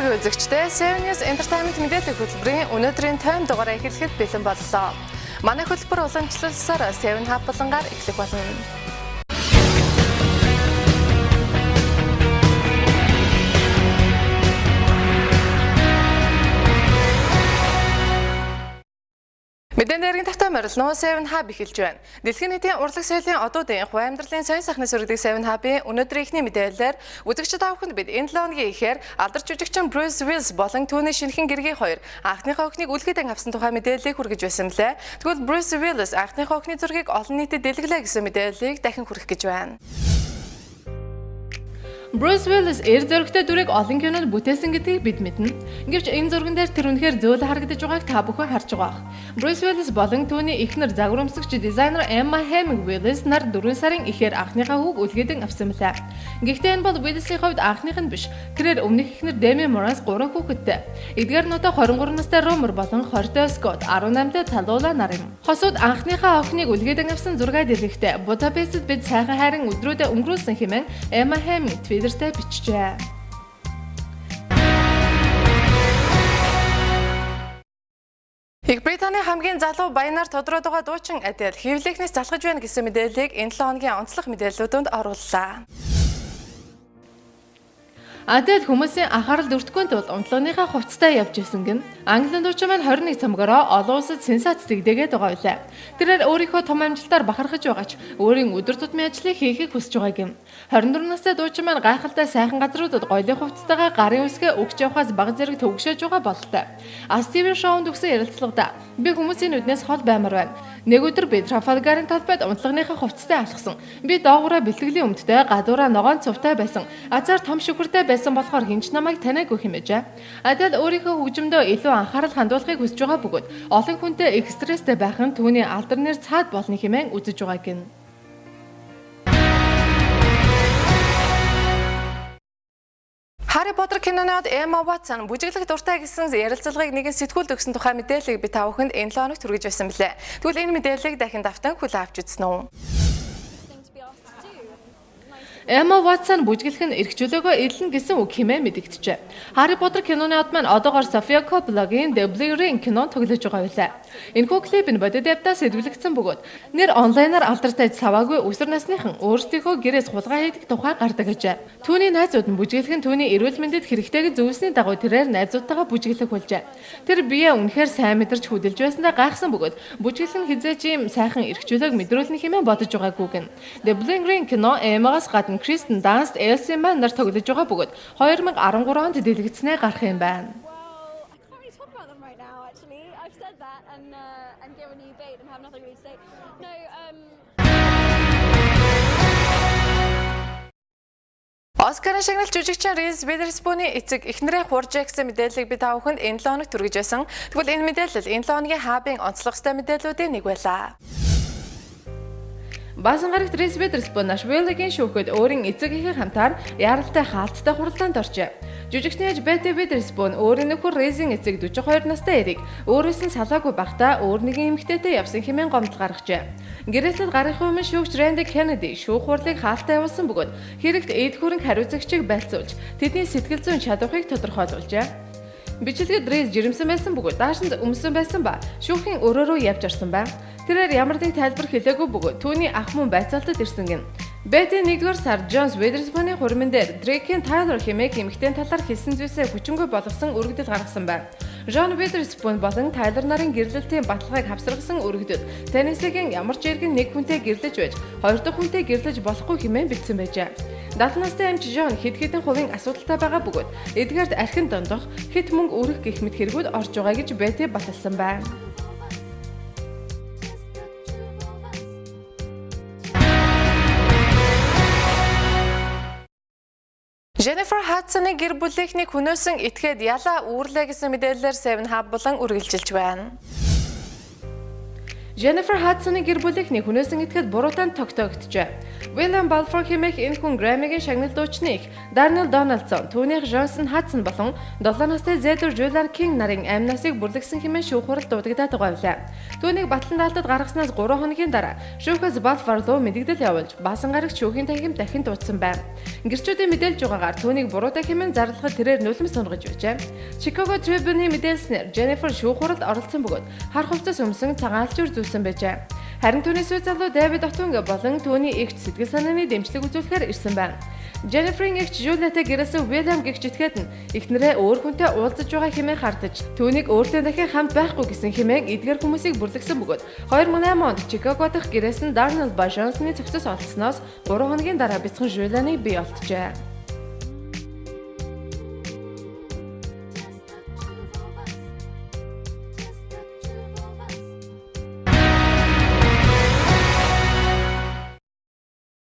Өдрийн үзэгчдээ 7 News Entertainment мэдээллийн хөтөлбөрийн өнөөдрийн toim дугаараа эхлэхэд бэлэн боллоо. Манай хөтөлбөр уламжлалсаар 7 Hub болонгаар эхлэх болно. Мэдээний тавтай морилно 7 Hub эхэлж байна. Дэлхийн нийтийн урлаг соёлын одуудын хувь амьдралын сонин сахны сүрэгдэг 7 Hub-ийн өнөөдрийн эхний мэдээлэлээр үзэгчид авахд бид энэ 7 өдрийн ихээр алдарч жүжигчин Bruce Willis болон түүний шинэхэн гэргийн хоёр анхныхаа өхнийг үлгэдэн авсан тухай мэдээллийг хүргэж байсан мөлий. Тэгвэл Bruce Willis анхныхаа өхний зургийг олон нийтэд дэлгэлээ гэсэн мэдээллийг дахин хүргэх гэж байна. Bruce Willis зөрөгтэй дүрийг олон кинонд бүтээсэн гэдгийг бид мэднэ. Гэвч энэ зурган дээр тэр үнэхээр зөөлөн харагдаж байгааг та бүхэн харж байгаа. Bruce Willis болон түүний эхнэр загварамсагч дизайнер Emma Willis нар 4 сарын эхээр анхныхаа хүүг үлгээдэн авсан мөлий. Гэхдээ энэ бол Willis-ийн хувьд анхных нь биш. Тэрээр өмнөх эхнэр Demi Moore-аас 3 хүүхэдтэй. Эдгээр нь одоо 23 настай Romer болон 20-тай Scott, 18-тай Tallulah нар юм. Хосууд анхныхаа охиныг үлгээдэн авсан зураг дэлгэхдээ Будапештэд бид сайхан хайрын өдрүүдэд өнгөрүүлсэн хэмээн Emma Twitterтэй бичжээ. Их Британий хамгийн залуу баянаар тодорхойд байгаа дуучин Adele хэвлэхнээс залхаж байна гэсэн мэдээллийг энэ 7 хоногийн онцлог мэдээллүүдэнд орууллаа. Adele хүмүүсийн анхаарал өртгөхийн тулд унтлагынхаа хувцастай явж исэн гэн Английн дуучин маань 21 цамгаараа олон улсад сенсац дэгдээгээд байгаа билээ. Тэрээр өөрийнхөө том амжилтаар бахархаж байгаач өөрийн өдөр тутмын ажлыг хийхийг хүсэж байгаа юм. 24 настай дуучин маань гайхалтай сайхан газруудад гоёлын хувцастайгаа гарын үсгээ өгч явахаас бага зэрэг төгшөөж байгаа бололтой. TV шоунд өгсөн ярилцлагада би хүмүүсийн нүднээс хол баймар байна. Нэг өдөр би Трафалгарын талбайд унтлагынхаа хувцастай алхсан. Би доогуура бэлтгэлийн өмдтэй гадуураа ногоон цувтай байсан. Азар том шүхэртэй байсан болохоор хинч намайг танаагүй хэмээжээ. Adele өөрийнхөө хөгжмөдөө илүү анхаарал хандуулахыг хүсэж байгаа бөгөөд олон хүнтэй экстресстэй байх нь түүний алдар нэр цаад болно хэмээн үзэж байгааг нь. Harry Potter кинонод Emma Watson бүжиглэх дуртай гэсэн ярилцлагыг нэгэн сэтгүүлд өгсөн тухай мэдээллийг би та бүхэнд энэ 7 хоногт хүргэж байсан билээ. Тэгвэл энэ мэдээллийг дахин давтан хүлээн авч үзнэ үү? Emma Watson бүжиглэх нь эрхчлөөгөө илэн гэсэн үг хэмээн мэдэгдэжээ. Harry Potter киноны од маань одоогоор Sofia Coppolaгийн The Bling Ring кинон тоглож байгаа билээ. Энэхүү клип нь бодит дэвтаас сэдвлэгдсэн бөгөөд нэр онлайнаар алдартай саваагүй өсвөр насныхан өөрсдийнхөө гэрээс хулгай хийдэг тухай гардаг гэжээ. Түүний найзууд нь бүжиглэх нь түүний эрүүл мэндэд хэрэгтэйг зөвлөсний дагуу тэрээр найзуудтайгаа бүжиглэх болжээ. Тэр биеэ үнэхээр сайн мэдэрч хөдөлж байсандаа гайхсан бөгөөд бүжиглэн хизээч юм сайхан эрхчлөөг мэдрүүлнэ хэмээн бодож байгаагүй гэн. The Bling Ring кино Emma-гаас гадна Kristen Dunst, Elsie Mann нар тоглож байгаа бөгөөд 2013 онд дэлгэцнээ гарах юм байна. Оскарын шагналт жүжигчин Reese Witherspoon-ийн эцэг эхнэрээ хуурж гэсэн мэдээллийг би та бүхэнд энэ 7 хоногт хүргэж байсан. Тэгвэл энэ мэдээлэл энэ 7 хоногийн Hub-ийн онцлогтой мэдээллүүдийн нэг байлаа. Баасан гарагт Reese Witherspoon Nashville-ийн шүүхэд өөрийн эцэг эхийн хамтаар яралтай хаалттай хурлаанд оржээ. Жүжигчний ээж Betty Witherspoon өөрийн нөхөр Reese-ийн эцэг 42 настай эрийг өөрөөс нь салаагүй байхдаа өөр нэгэн эмэгтэйтэй явсан хэмээн гомдол гаргажээ. Гэрээслэл гарахын өмнө шүүгч Randy Kennedy шүүх хурлыг хаалтаа явуулсан бөгөөд хэрэгт эд хөрөнгө хариуцагчийг байлцуулж тэдний сэтгэл зүйн чадварыг тодорхойлуулжээ. Бичлэгэд Reese жирэмсэн байсан бөгөөд дааш нь өмсөн байсан ба шүүхийн өрөөрөө явж орсон байна. Тэрээр ямар нэг тайлбар хэлээгүй бөгөөд түүний ах мөн байцаалтад ирсэн гин. Betty 1-р сард Jones Witherspoon-ийн хурман дээр Drake-ийн Tyler хэмээх эмэгтэйн талаар хэлсэн зүйлсээ хүчингүй болгосон өргөдөл гаргасан байна. John Witherspoon болон Tyler нарын гэрлэлтийн баталгааг хавсаргасан өргөдөд Tennessee-гийн ямар ч иргэн нэг хүнтэй гэрлэж байж, хоёр дахь хүнтэй гэрлэж болохгүй хэмээн бичсэн байжээ. 70 настай эмч John хэд хэдэн хувийн асуудалтай байгаа бөгөөд эдгээрд архин дондох хэд мөнгө өрөх гэх мэт хэрэгүүд орж байгаа гэж Betty баталсан байна. Jennifer Hudson-ы гэр бүлийнхнийг хөнөөсөн этгээд ялаа үүрлээ гэсэн мэдээлэлээр 7 Hub болон үргэлжилж байна. Jennifer Hudson-ы гэр бүлийнхний хүнээсэн итгэхэд буруутан тогтоогджээ. William Balfour хэмээх энэ хүн Grammy-гийн шагналдуучны их Daniel Donaldson, түүнийх Johnson Hudson болон 7 настай зээдүр Julian King нарын амь насыг бүрлэгсэн хэмээн шүүх хурал дуудагдаад байгаа юм. Түүнийг Батлан даалтад гаргаснаас 3 хоногийн дараа шүүхээс Balfour руу мэдэгдэл явуулж баасан гарагт шүүхийн танхим дахин дуудсан байна. Гэрчүүдийн мэдээлж байгаагаар түүнийг буруутай хэмээн зарлахад тэрээр нулимс сунргаж байжээ. Chicago Tribune-ийн мэдээлснээр Jennifer шүүх хуралд оролцсон бөгөөд хар хувцас өмсөн цагаан алчуур зүүсэн байжээ. Харин түүний сүйд залуу David Otunga болон түүний эгч сэтгэл санааны дэмжлэг үзүүлэхээр ирсэн байна. Jennifer-ийн эгч Juliet-тэй гэрээсэн William гэгч итгээд нь эхнэрээ өөр хүнтэй уулзаж байгаа хэмээн хардаж түүнийг өөртөө дахин хамт байхгүй гэсэн хэмээн эдгээр хүмүүсийг бүрлэгсэн бөгөөд 2008 онд Chicago дахь гэрээсэн Darnell ба Johnson-ы цогцос олдсноос 3 хоногийн дараа бяцхан Julian-ыг бий олджээ.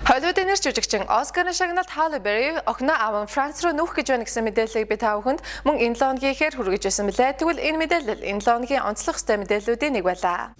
Холливуудын нэр жүжигчин Оскарын шагналт Halle Berry охиноо аван Франц руу нүүх гэж байна гэсэн мэдээллийг би та бүхэнд мөн энэ 7 өдрийн ихээр хүргэж байсан мөлий. Тэгвэл энэ мэдээлэл энэ 7 өдрийн онцлог хөстэй мэдээллүүдийн нэг байлаа.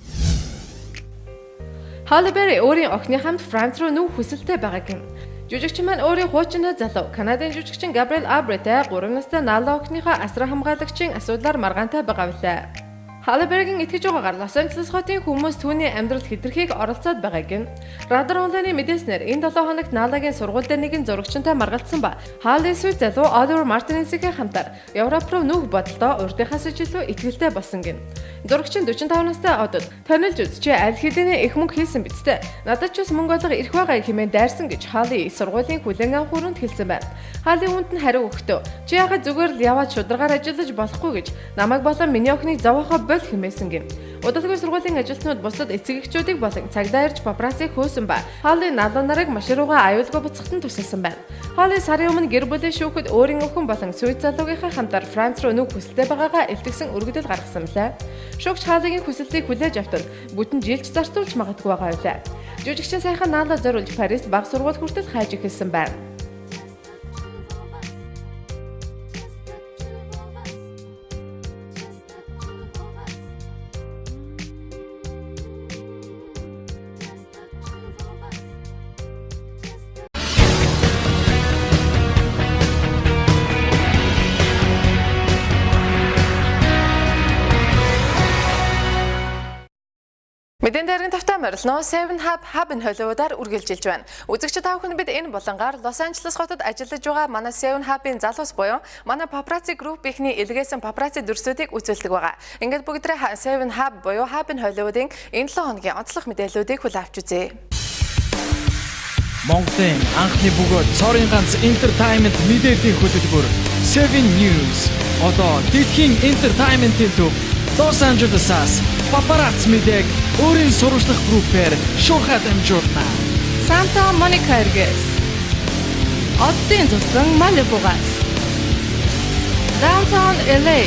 Halle Berry өөрийн охины хамт Франц руу нүүх хүсэлтэй байгааг юм. Жүжигчин маань өөрийн хуучин залуу Канадын жүжигчин Gabriel Aubry-тэй 3 настай Nala охиныхоо асран хамгаалагчийн асуудлаар маргаантай байгаа билээ. Halle Berry-гийн итгэж байгаагаар Лос Анжелес хотын хүмүүс түүний амьдралд хэтэрхийг оролцоод байгааг нь Radar онлайны мэдээснээр энэ 7 хоногт Налагийн сургууль дээр нэгэн зурагчтай маргалдсан ба Halle сүйд залуу Oliver Martinez-ийн хамтаар Европ руу нүүх бодолдоо урдынхаас илүү итгэлтэй болсон гин. Зурагчин 45 настай одод тонилж үз чи аль хэдийнэ их мөнгө хийсэн бидтэй. Надад ч бас мөнгө олго ирэх байгаа хэмээн дайрсан гэж Halle сургуулийн хүлээн авах хүрээнд хэлсэн байна. Halle үүнд нь хариу өгөхдөө чи яхад зүгээр л яваад шударгаар ажиллаж болохгүй гэж намайг болон миний охиныг зовоохоо хэмээсэн гин. Удалгүй сургуулийн ажилтнууд бусад эцэг эхчүүдийг болон цагдаа ирж папараццыг хөөсөн ба Halle Nala нарыг машинуугаа аюулгүй буцахтан тусалсан байна. Halle сарын өмнө гэр бүлийн шүүхэд өөрийн охин болон сүйд залуугийнхаа хамтаар Франц руу нүүх хүсэлтэй байгаагаа илтгэсэн өргөдөл гаргасан мөлий. Шүүгч Halle-гийн хүсэлтийг хүлээж автал бүтэн жилч зартуулж магадгүй байгаа байлаа. Жүжигчин саяхан Nala зориулж Парист баг сургууль хүртэл хайж эхэлсэн байна. Мэдэн дээрийн тавтай морилно 7 Hub-ын Hollywood-аар үргэлжилж байна. Үзэгчид та бүхэн бид энэ болонгаар Лос Анжелес хотод ажиллаж байгаа манай 7 Hub-ын залуус буюу манай paparazzi group ихний илгээсэн paparazzi дүрсүүдийг үзүүлдэг байгаа. Ингээд бүгдрээ 7 Hub буюу Hub-ын Hollywood-ын энэ 7 хоногийн онцлог мэдээллүүдийг хүлээн авч үзье. Монголын анхны бөгөөд цорын ганц entertainment мэдээллийн хөтөлбөр 7 News одоо дэлхийн entertainment-ийн төв Лос Анжелесаас paparazzi мэдээг өөрийн сурвалжлах группээр шуурхаад амжуулна. Santa Monica-ээс Оддын зусан Malibu-гаас Downtown LA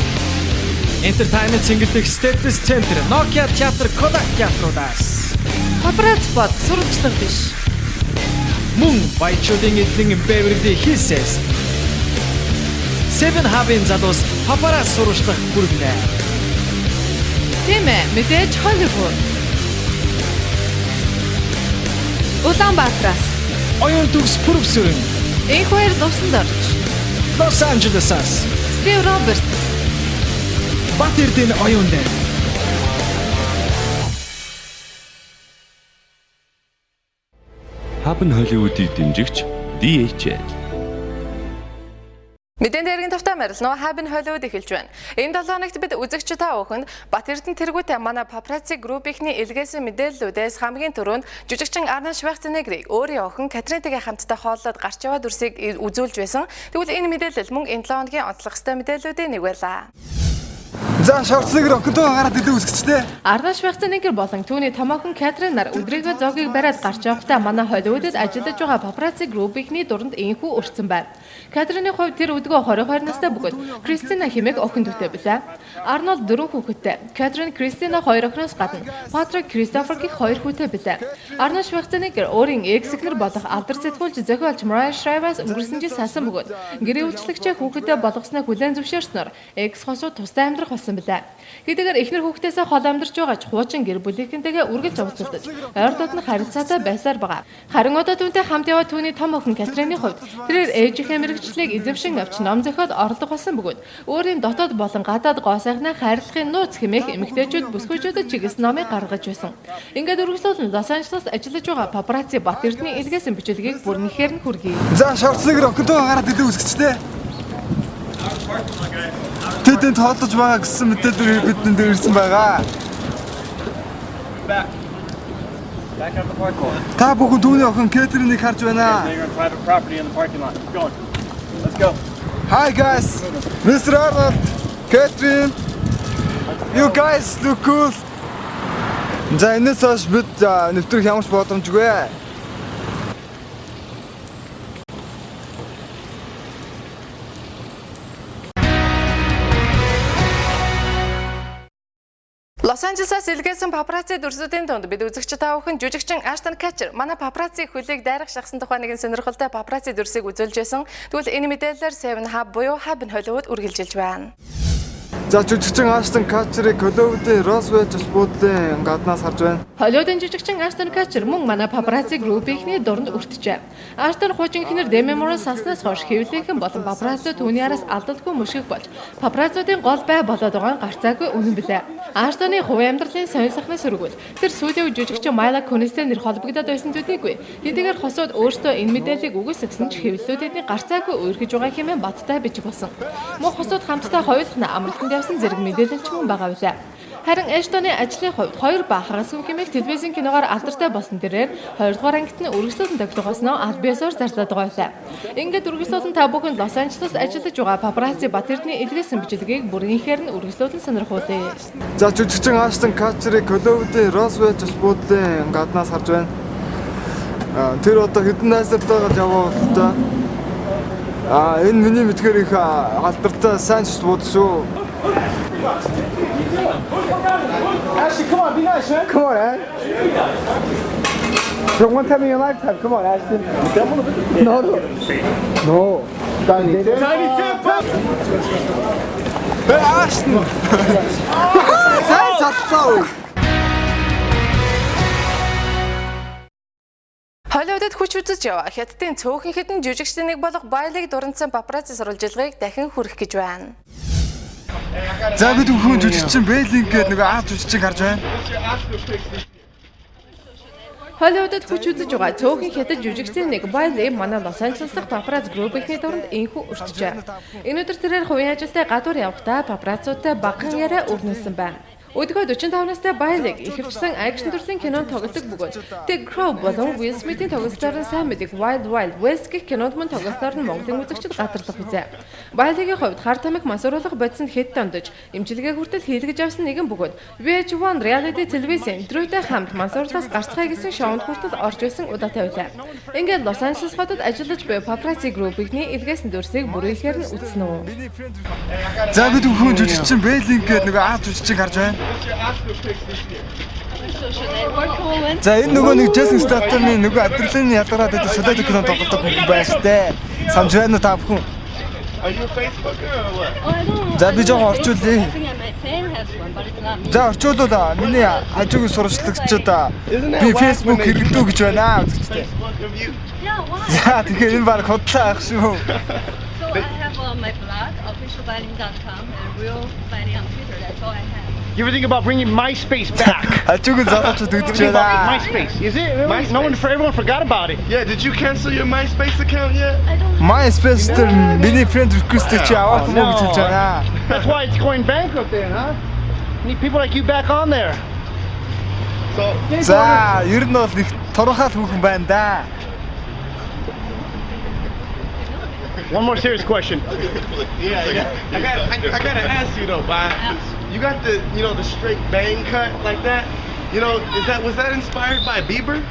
Entertainment single-ийг Status Center, Nokia театр, Kodak театруудаас paparazzi бод сурвалжлага биш. Мөн баячуудын эдлэн Beverly Hills 7 Hub-ын залуус paparazzi сурвалжлах бүрнэ. Тийм ээ, мэдээж Hollywood. Улаанбаатараас Оюун төгс профессорын энэ хоёр лувсанд орж Лос Анжелесаас Steve Roberts Бат Эрдэнэ оюун дээр Hub-ын Hollywood-ийг дэмжигч DHL. Мэдэн дээргийн тавтай морилно Hub-ын Hollywood эхэлж байна. Энэ 7 хоногт бид үзэгч та бүхэнд Бат Эрдэнэ тэргүүтэй манай paparazzi group ихний илгээсэн мэдээллүүдээс хамгийн түрүүнд жүжигчин Arnold Schwarzenegger-ийг өөрийн охин Катринтэйгээ хамтдаа хооллоод гарч яваа дүрсийг үзүүлж байсан. Тэгвэл энэ мэдээлэл мөн энэ 7 хоногийн онцлог хөстэй мэдээллүүдийн нэг байлаа. За Schwarzenegger охинтой гараад идэв үзэгчтэй. Arnold Schwarzenegger болон түүний томоохон Катрин нар өдрийгөө зоогийг бариад гарч явахдаа манай Hollywood-д ажиллаж байгаа paparazzi group ихний дунд энхүү өрцөн байна. Катрины хувьд тэр өдгөө 22 настай бөгөөд Кристина хэмээх охин дүүтэй билээ. Арнольд 4 хүүхэдтэй. Катрин Кристина 2 охиноос гадна Патрик Кристофер гэх 2 хүүтэй билээ. Arnold Schwarzenegger өөрийн экс-эхнэр болох алдар сэтгүүлч зохиолч Mariah Shriver-аас өнгөрсөн жил салсан бөгөөд гэрээ үйлчлэгчээ хүүхэдтэй болгосноо хүлээн зөвшөөрснөөр экс хосуу тустай амьдрах болсон болсон билээ. Хэдийгээр эхнэр хүүхдээсээ хол амьдарч байгаа ч хуучин гэр бүлийнхэнтэйгээ үргэлж уулзалтад ойр дотны харилцаатай байсаар байгаа. Харин одоо түүнтэй хамт яваа түүний том охин Катрины хувьд тэрээр ээжийнхээ мэрэгчлийг эзэмшин авч ном зохиод орлого болсон бөгөөд өөрийн дотоод болон гадаад гоо сайхнаа хайрлахын нууц хэмээх эмэгтэйчүүд бүсгүйчүүдэд чиглэсэн номыг гаргаж байсан. Ингээд үргэлжлүүлэн Лос Анжелест ажиллаж байгаа папарацци Бат Эрдэнэ илгээсэн бичлэгийг бүрнийхээр нь хүргэе. За шорцыг рокетоо гараад идэв үсгэжтэй. Тэдэнд тоолж байгаа гэсэн мэдээлэл бидэнд ирсэн байгаа. Та бүхэн түүний охин Кэтриныг харж байна. Hi guys, Mr. Arnold, Catherine, you guys look cool. За энэс хойш бид нэвтрэх ямар ч боломжгүй. Лос Анжелесаас илгээсэн папарацци дүрсүүдийн донд бид үзэгч та бүхэн жүжигчин Аштон Катчер манай папарацци хөлийг дайрах шахсан тухай нэгэн сонирхолтой папарацци дүрсийг үзүүлж байсан. Тэгвэл энэ мэдээлэлээр 7 Hub буюу Hub нь Hollywood үргэлжилж байна. За жүжигчин Аштон Катчерыг Hollywood-ийн Roswell буудлын гаднаас харж байна. Hollywood-ийн жүжигчин Аштон Катчер мөн манай папарацци группийнхний дуранд өртжээ. Аштон хуучин эхнэр Demi Moore санснаас хойш хэвлийнхэн болон папарацци түүний араас алдалгүй мөшгөх болж папараццуудын гол бай болоод байгаа нь гарцаагүй үнэн билээ. Аштоны хувийн амьдралын сонин сахны сөргөл тэр сүүлийн жүжигчин Майла Кунистэй нэр холбогдоод байсан төдийгүй тэдгээр хосууд өөрсдөө энэ мэдээллийг үгүйсгэсэн ч хэвлэлүүдийн гарцаагүй үерхэж байгаа хэмээн баттай бичиг болсон. Мөн хосууд хамтдаа хоёулахна амралтанд явсан зэрэг мэдээлэлч мөн байгаа билээ. Харин Аштоны ажлын хувьд 2 ба хагасгүй хэмээх телевизийн киногоор алдартай болсон тэрээр 2 дугаар ангит нь үргэлжлүүлэн тогтоогосноо аль биесээр зарлаад байгаа билээ. Ингээд үргэлжлүүлэн та бүхэнд Лос Анжелест ажиллаж байгаа папарацци Бат Эрдэнэ илгээсэн бичлэгийг бүрнийхээр нь үргэлжлүүлэн сонирхуулъя. За жүжигчин Аштон Катчерыг Hollywood-ийн Roswell буудлын гаднаас харж байна. Тэр одоо хэдэн найзтайгаа яваа болтой. Энэ миний мэдгээр их алдартай сайн бууд шүү. Ashley, come on, be nice, man. Come on, Ash. For one time in your lifetime, come on, Ashton. No. Tiny Tim. Hey, Ashton. That's so. Hollywood-д хүч үзэж яваа Хятадын цөөхөн хэдэн жүжигчдийн нэг болох Байлыг дуранцсан папарацци сурвалжилгыг дахин хүргэх гэж байна. За бид бүхэн жүжигчин Бэлинг гэдэг нэг аа жүжигчийг харж байна. Hollywood-д хүч үзэж байгаа цөөхөн хятад жүжигчдийн нэг Байлы манай Лос Анжелес дахь папарацци группийнхний дунд инхүү өртжээ. Энэ өдөр тэрээр хувийн ажилдаа гадуур явахдаа папараццуудтай багахан яриа өрнүүлсэн байна. Өдгөө 45 настай Байлыг ихэвчлэн акшн төрлийн кинонд тоглодог бөгөөд The Crow болон Will Smith-ийн тоглолтоор нь сайн мэддэг Wild Wild West гэх кинонд мөн тоглолтоор нь Монголын үзэгчид гадарлах үзээ. Байлыгийн хувьд хар тамхи мансууруулах бодисонд хэд дондож эмчилгээ хүртэл хийлгэж авсан нэгэн бөгөөд VH1 reality телевизийн Drewтэй хамт мансуурлаас гарцгаая гэсэн шоунд хүртэл орж байсан удаатай байлаа. Ингээд Лос Анжелес хотод ажиллаж буй папарацци группийнхний илгээсэн дүрсийг бүрийхээр нь үзсэн үү. За бид бүхэн жүжигчин Бэлинг гэдэг нэг аа жүжигчийг харж байна. За энэ нөгөө нэг Джейсон Статаны нөгөө адреналин ядаргаад байдаг солиод кинонд тоглодог хүн байна штэ. Самж байна уу та бүхэн? За би жоо орчуулъя. За орчуулуулаа. Миний хажуугийн сурвалжлагчид би Facebook хэрэглэдэг гэж байна үзэгчтэй. За тэгэхээр энэ баг хотлоо ах шүү. So I have my blog, officialviolin.com, and real violin on Twitter. That's all I have. You ever think about bringing MySpace back? Хажуугийн залуучууд Think үзэж about байна. MySpace. Is it really? No one, everyone forgot about it. Yeah, did you cancel your MySpace account yet? I don't know. MySpace дээр миний friend request чи авах юм уу гэж хэлж байна. That's why it's going bankrupt then, huh? Need people like you back on there. So, За, ер нь бол их торохал хүүхэн байна да. One more serious question. yeah. I gotta ask you though, Bob. You got the, the straight bang cut like that. Was that inspired by Bieber?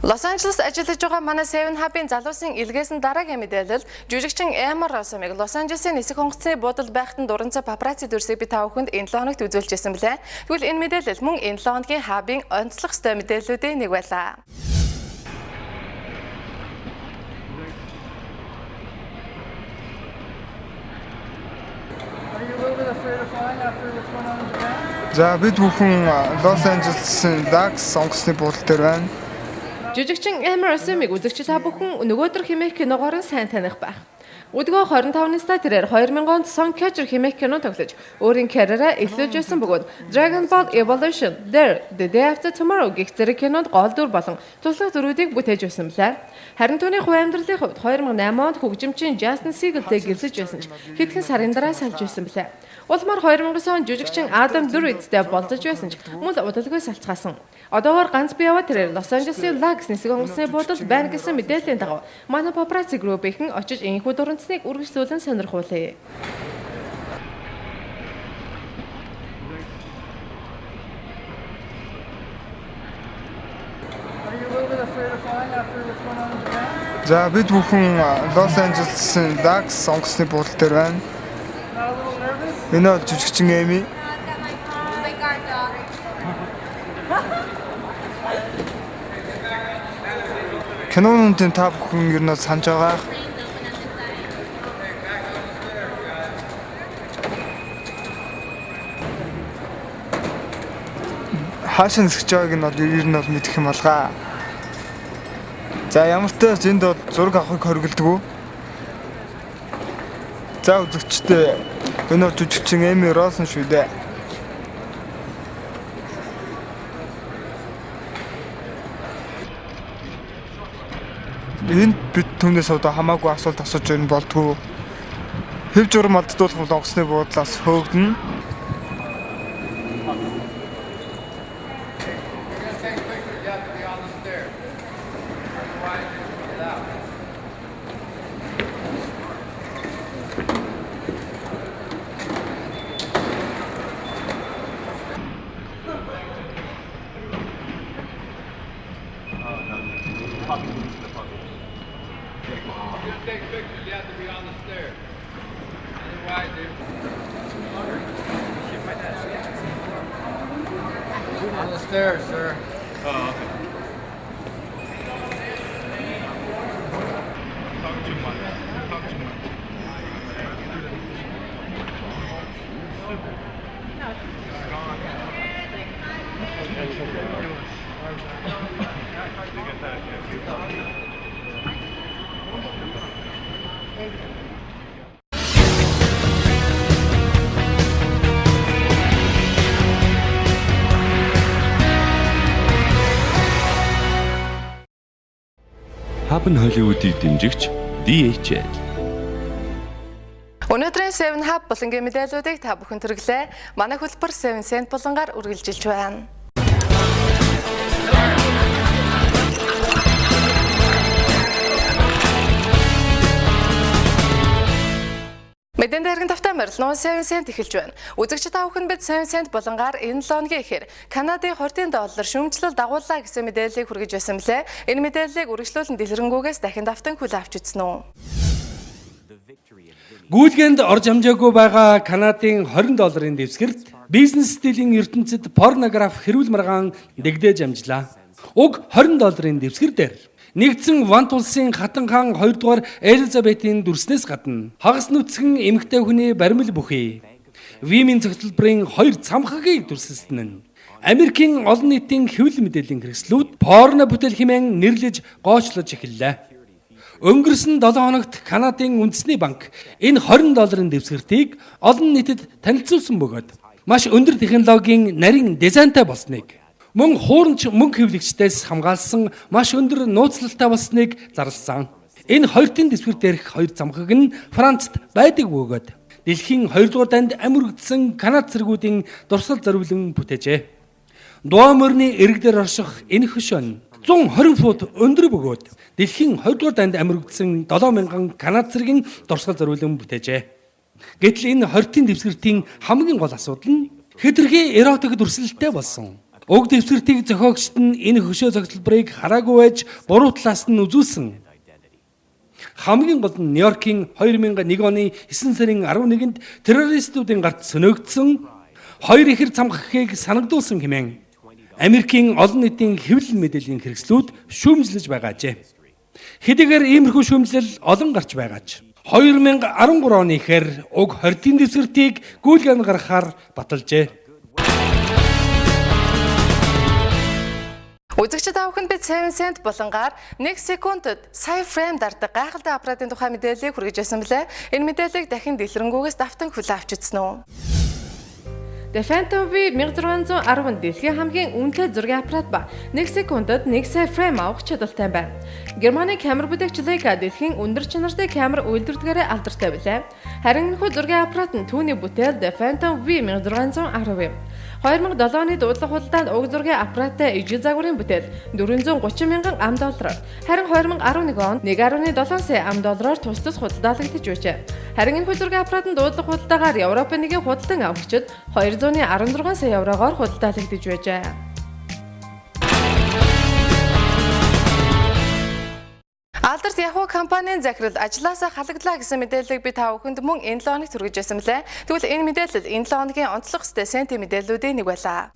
Лос Анжелес ажиллаж байгаа манай 7 Hub-ын залуусын илгээсэн дараагийн мэдээлэл жүжигчин Эмма Росомыг Лос Анжелесийн нисэх онгоцны буудалд байхад дуранцаа папарацци дүрсийг би та бүхэнд энэ 7 хоногт үзүүлжсэн билээ. Тэгвэл энэ мэдээлэл мөн энэ 7 хоногийн Hub-ын онцлог ёстой мэдээллүүдийн нэг байлаа. За бид бүхэн Лос Анжелесын Dax сонгосны буудлын дээр байна. Жүжигчин Emerson-ыг үзэгч та бүхэн нөгөөдөр хэмээх киногоор сайн таних байх. Өдгөө 25 настай тэрээр 2000 онд Suncatcher хэмээх кино тоглож өөрийн карьераа эхлүүлжсэн бөгөөд Dragon Ball Evolution, The Day After Tomorrow гэх зэрэг кинонд гол дүр болон туслах дүрүүдийг бүтээж байсан билээ. Харин түүний хувь амьдралын хувьд 2008 онд хөгжимчин Justin Siegelтэй гэрлэж байсан ч хэдхэн сарын дараа салж байсан билээ. Улмаар 2009 онд жүжигчин Adam Druidтэй болцож байсан ч мөн удалгүй салцгаасан. Одоогоор ганц бие аваа тэрээр Лос Анжелесын Lags нисэх онгоцны буудалд байна гэсэн мэдээллийн дагав манай paparazzi group-ийн очиж энэхүү дуранцныг үргэлжлүүлэн сонирхуулъя. За бид бүхэн Лос Анжелесын Dax сонгосны буудлын дээр байна. Энэ бол жүжигчин Эми. Кинонуудын та бүхэн ер нь санаж байгаа. Хаашаа нисэж байгааг нь бол ер нь бол мэдэх юм болгаа. За ямар ч тач энд бол зураг авахыг хориглодог. За үзэгчтэй энэ бол жүжигчин Эми Роусон шүү дээ. Энд бид түүнээс одоо хамаагүй асуулт асууж ирэн болдгоо. Хэв журам алддуулах онгоцны буудлаас хөөгдөн. Take pictures, you have to be on the stairs. Otherwise, on the stairs, sir. Oh, okay. Talk too much. Talk too much. Happen Hollywood-ийг дэмжигч DHL. Өнөөдрийн 7 Hub болонгийн мэдээллүүдийг та бүхэн төрглөө. Манай хөтөлбөр 7 Cent болонгаар үргэлжилж байна. Мэдэн дээрхэн тавтай морилноо 7 Cent эхэлж байна. Үзэгч та бүхэн бид 7 Cent болонгаар энэ лооногийн ихээр Канадын $20 шүүмжлэл дагууллаа гэсэн мэдээллийг хүргэж байсан билээ. Энэ мэдээллийг үргэлжлүүлэн дэлгэрэнгүйгээс дахин давтан хүлээн авч үзсэн үү? Гүйлгээнд орж амжаагүй байгаа Канадын $20 дэвсгэрт бизнес стилийн ертөнцид порнограф хэрүүл маргаан дэгдээж амжлаа. Уг $20 дэвсгэр дээр нэгдсэн Вант улсын хатан хаан 2 дугаар Элизабетийн дүрснээс гадна хагас нүцгэн эмэгтэй хүний баримл бүхий Вимийн цогцлбарын 2 цамхагийг дүрсэлсэн нь Америкийн олон нийтийн хэвлэл мэдээллийн хэрэгслүүд порно бүтээл хэмээн нэрлэж гоочлож эхэллээ. Өнгөрсөн 7 хоногт Канадын үндэсний банк энэ $20 дэвсгэртийг олон нийтэд танилцуулсан бөгөөд маш өндөр технологийн нарийн дизайнтай болсныг мөн хуурамч мөнгө хэвлэгчдээс хамгаалсан маш өндөр нууцлалтай болсныг зарласан. Энэ хоёртын дэвсгэр дээрх 2 замхаг нь Францад байдаг бөгөөд дэлхийн 2 дугаар данд амьрагдсан Канад цэргүүдийн дурсгал зориулан бүтээжээ. Дуа морины эрэг дээр орших энэ хөшөө 120 фут өндөр бөгөөд дэлхийн 2 дугаар данд амьрагдсан 7000 Канад цэргийн дурсгал зориулан бүтээжээ. Гэтэл энэ 20-ын дэвсгэртийн хамгийн гол асуудал нь хэтэрхий эротик дүрслэлтэй болсон. Уг дэвсгэртийг зохиогчд нь энэ хөшөө цогцлбарыг хараагүй байж буруу талаас нь үзүүлсэн. Хамгийн гол нь Нью-Йоркийн 2001 оны 9 сарын 11-нд террористуудын гарт сөнөөгдсөн 2 ихэр цамхагыг санагдуулсан хэмээн Америкийн олон нийтийн хэвлэл мэдээллийн хэрэгслүүд шүүмжлэж байгаажээ. Хэдийгээр иймэрхүү шүүмжлэл олон гарч байгаач 2013 оны ихэр уг 20-ийн дэвсгэртийг гүйлгэн гаргахаар баталжээ. Үзэгчид авахын бид 7 cent болонгаар 1 секундэд сая фрейм дардаг гайхалтай аппаратын тухай мэдээллийг хүргэж байсан билээ. Энэ мэдээллийг дахин дэлгэрэнгүйгээс давтан хүлээн авч үзсэн үү? The Phantom V 1610 дэлхийн хамгийн үнэтэй зургийн аппарат ба 1 секундэд 1 сая фрейм авах чадвартай байна. Германы камер бүтээгч Leica дэлхийн өндөр чанартай камер үйлдвэрлэдгээрээ алдартай билээ. Харин энэхүү зургийн аппарат нь түүний бүтээл The Phantom V 1610 юм. 2007 оны дуудлага худалдаанд уг зургийн аппараттай ижил загварын бүтээл $430,000 ам. Харин 2011 онд 1.7 сая ам. Тус тус худалдаалагдаж байжээ. Харин энэхүү зургийн аппаратын дуудлага худалдаагаар Европын нэгэн худалдан аврагчид 216 сая еврогоор худалдаалагдаж байжээ. Алдарт Yahoo компанийн захирал ажлаасаа халагдлаа гэсэн мэдээллийг би та бүхэнд мөн энэ 7 хоногт хүргэж байсан мөлий. Тэгвэл энэ мэдээлэл энэ 7 хоногийн онцлог сэнти мэдээллүүдийн нэг байлаа.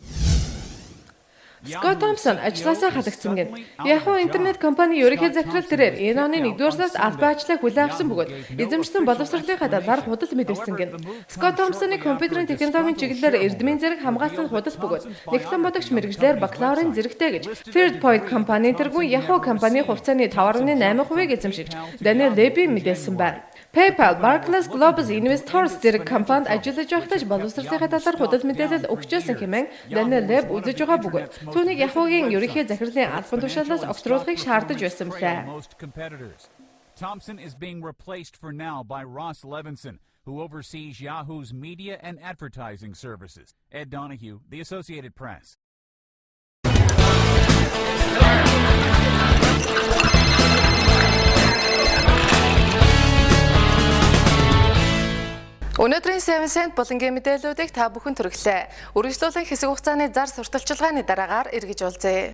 Scott Thompson ажлаасаа халагдсан гэнэ. Yahoo интернет компани ерөнхий захирал тэрээр энэ оны 1-р сард албан ажлаа хүлээн авсан бөгөөд эзэмшсэн боловсролынхаа талаар худал мэдэрсэн гэнэ. Scott Thompson-ы компьютерийн технологийн чиглэлээр эрдмийн зэрэг хамгаалсан худал бөгөөд нэгтлэн бодогч мэрэгжлэр бакалаврын зэрэгтэй гэж Third Point компанийн тэргүүн Yahoo компани хувьцааны 5.8%-ийг эзэмшиж Daniel Levy мэдээлсэн байна. PayPal, Barclays Global Investors зэрэг компанид ажиллаж байхдаа боловсролынхаа талаар худал мэдээлэл өгчөөсөн хэмээн Daniel Levy үзэж байгаа бөгөөд түүнийг Yahoo-гийн ерөнхий захирлын албан тушаалаас огцруулахыг шаардаж байсан билээ. Thompson is being replaced for now by Ross Levinson, who oversees Yahoo's media and advertising services. Ed Donahue, The Associated Press. Өнөөдрийн 7 cent болонгийн мэдээллүүдийг та бүхэн түргэлээ. Үргэлжлүүлэн хэсэг хугацааны зар сурталчилгааны дараагаар эргэж уулзъя.